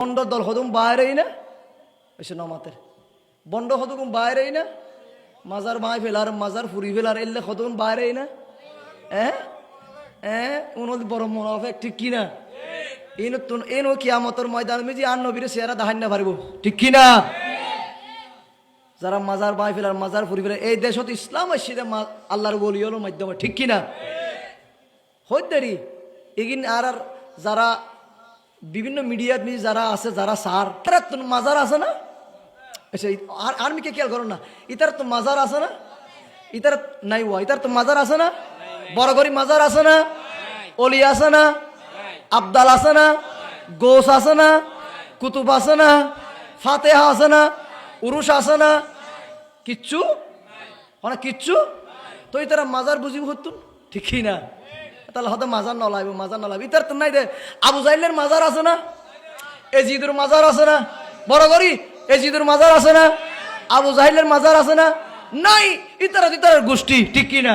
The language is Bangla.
বন্ড দল হদুম বাইরেই না এসে নমাতের বন্ড হদুম বাইরেই না মাজার মাই ফেলার মাজার ফুরি ফেলার এলে হদুম বাইরেই না উনি বড় মুনাফিক ঠিক কিনা এনো কিয়ামতের ময়দান মিজি আর নবীর চেহারা দেখান না পারবো ঠিক কিনা যারা মাজার বাই ফেলার মাজার ফুরি ফেলার এই দেশত ইসলাম আসছে আল্লাহর ওলি হলো মাধ্যমে ঠিক কিনা হইতারি এগিন আর যারা বিভিন্ন মিডিয়াত যারা আছে যারা সার তারা তো মাজার আছে না আচ্ছা আর আর্মিকে খেয়াল করো না ইতার তো মাজার আছে না ইতার নাই ওয়া ইতার তো মাজার আছে না বড় গরি মাজার আছে না অলি আছে না আবদাল আছে না গোস আছে না কুতুব আছে না ফাতেহা আছে না উরুস আছে না কিচ্ছু মানে কিচ্ছু তো ইতারা মাজার বুঝিব হতুন ঠিকই না তাহলে হয়তো মাজার নলাইব ইতার তো নাই দে আবু জাইলের মাজার আছে না এজিদের মাজার আছে না বড় গরি এজিদের মাজার আছে না আবু জাহিলের মাজার আছে না নাই ইতারা গোষ্ঠী ঠিক কিনা